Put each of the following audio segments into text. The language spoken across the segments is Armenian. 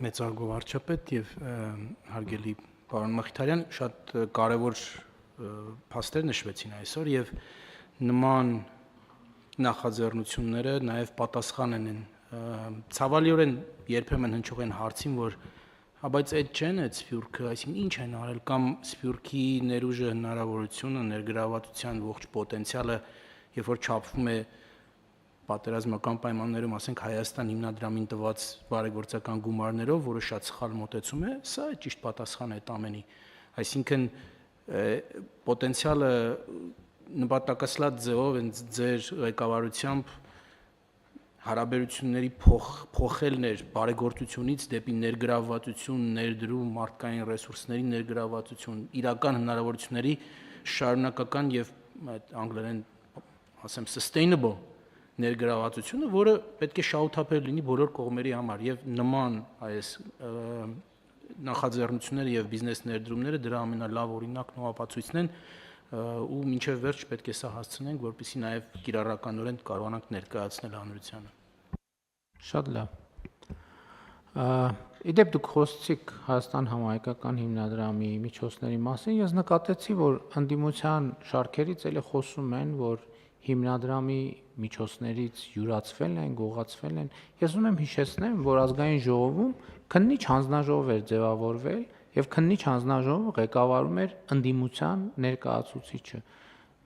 Մեծարգո վարչապետ եւ հարգելի պարոն Մխիթարյան, շատ կարևոր փաստեր նշվեցին այսօր եւ նման նախաձեռնությունները նաեւ պատասխան են ցավալիորեն երբեմն հնչող են հարցին, որ բայց այդ չեն այդ սփյուռքը, այսինքն ինչ են արել կամ սփյուռքի ներուժը հնարավորությունը ներգրավվածության ողջ պոտենցիալը, երբ որ չափվում է պատերազմական պայմաններում, ասենք Հայաստան հիմնադրամին տված բարեգործական գումարներով, որը շատ սխալ մոտեցում է, սա է ճիշտ պատասխանը այդ ամենի։ Այսինքն պոտենցիալը նպատակասլաց ձևով են ձեր ղեկավարությամբ հարաբերությունների փոխելն էր բարեգործությունից դեպի ներգրավվածություն, ներդրում, մարդկային ռեսուրսների ներգրավվածություն, իրական հնարավորությունների շարունակական եւ անգլերեն ասեմ sustainable ներգրավվածությունը, որը պետք է շահութափեր լինի բոլոր կողմերի համար եւ նման այս նախաձեռնությունները եւ բիզնես ներդրումները դրա ամենալավ օրինակն ու ապացույցն են ու մինչեւ վերջ պետք է սա հասցնենք, որպեսզի նաեւ կիրառականորեն կարողանանք ներկայացնել հանրությանը։ Շատ լավ։ Իդեպ դուք խոսեցիք Հայաստան համահայկական հիմնադրամի միջոցների մասին, ես նկատեցի, որ ընդդիմության շարքերից էլի խոսում են, որ հիմնադրամի միջոցներից յուրացվել են, գողացվել են։ Ես ուզում եմ հիշեցնեմ, որ ազգային ժողովում քննիչ հանձնաժողով էր ձևավորվել եւ քննիչ հանձնաժողովը ղեկավարում էր ընդդիմության ներկայացուցիչը։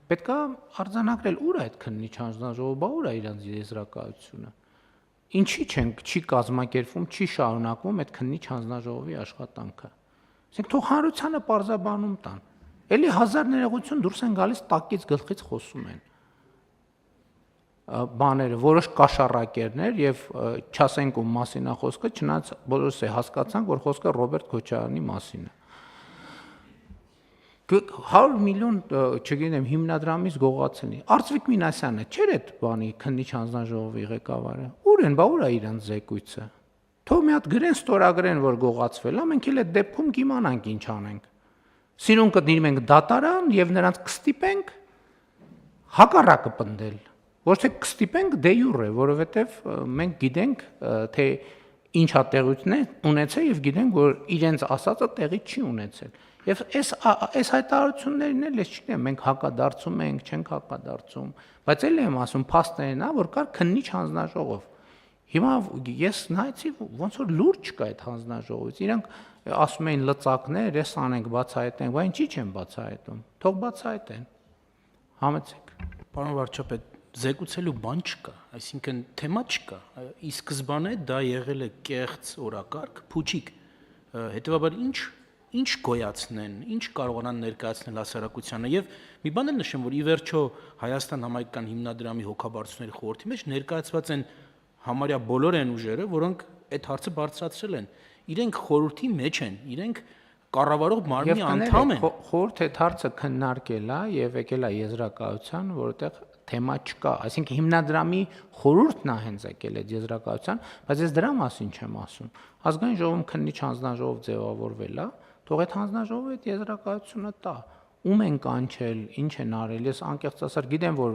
Պետք է արձանագրել ուր է այդ քննիչ հանձնաժողովը, բա ուր է իրանց եզրակացությունը։ Ինչի չի կազմակերպվում, չի շարունակվում այդ քննիչ հանձնաժողովի աշխատանքը։ Ասենք թող հանրությանը պարզաբանում տան։ Էլի հազար ներողություն դուրս են գալիս տակից գլխից խոսում են։ Բաները, որոշ կաշառակերներ եւ չասենք ում մասին է խոսքը, չնայած բոլորս է հասկացանք, որ խոսքը Ռոբերտ Քոչարյանի մասին է։ 100 միլիոն, չգիտեմ, հիմնադրամից գողացնի։ Արծվիկ Մինասյանը չէր այդ բանի քննիչ հանձնաժողովի ղեկավարը։ Ուր են, բա ուր է իրանց զեկույցը։ Թող մի հատ գրեն, ստորագրեն, որ գողացվել է, մենք էլ այդ դեպքում կիմանանք ինչ անենք։ Սիրուն կդիմենք դատարան եւ նրանց կստիպենք հակառակը պնդել։ Ոչ թե կստիպենք դե յուրե, որովհետև մենք գիտենք, թե ինչա տեղություն ունեցել եւ գիտենք, որ իրենց ասածը տեղի չի ունեցել։ Եվ այս հայտարարություններն էլ ես չգիտեմ, մենք հակադարձում ենք, չենք հակադարձում, բայց էլ եմ ասում, փաստերն է, որ կար քննիչ հանձնաժողով։ Հիմա ես նայեցի, ոնց որ լուրջ չկա այդ հանձնաժողովից։ Իրանք ասում էին լծակներ, ես անենք, բացահայտենք, բայց ինչի՞ չեն բացահայտում։ Թող բացահայտեն։ Համեցեք։ Պարոն վարչապետ, զեկուցելու բան չկա, այսինքն թեմա չկա։ Ի սկզբանե դա եղել է կեղծ օրակարգ, փուչիկ։ Հետևաբար ինչ գոյացնեն, ինչ կարողանան ներկայացնել հասարակությանը եւ մի բան էլ նշեմ, որ ի վերջո Հայաստան համայնքական հիմնադրամի հոգաբարձությունների խորհրդի մեջ ներկայացված են համարյա բոլոր այն ուժերը, որոնք այդ հարցը բարձրացրել են։ Իրենք խորհրդի մեջ են, իրենք կառավարող մարմնի անդամ են։ Խորհուրդ այդ հարցը քննարկել է եւ եկել է եզրակացության, որտեղ թեմա չկա, այսինքն հիմնադրամի խորհուրդն է հենց եկել այդ եզրակացության, բայց ես դրա մասին չեմ ասում։ Ազգային ժողովում քննիչ հանձնաժողով ձևավորվել է, թող այդ հանձնաժողովը այդ եզրակացությունը տա։ Ում են կանչել, ինչ են արել, ես անկեղծ ասած գիտեմ, որ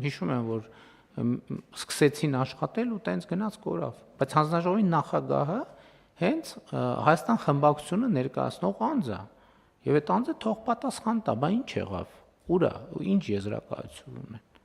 հիշում եմ, որ սկսեցին աշխատել ու տենց գնաց կորավ, բայց հանձնաժողովի նախագահը հենց Հայաստան խմբակցությունը ներկայացնող անձ է, եւ այդ անձը թող պատասխան տա, բա ինչ եղավ, ուր է, ինչ եզրակացություն ունի։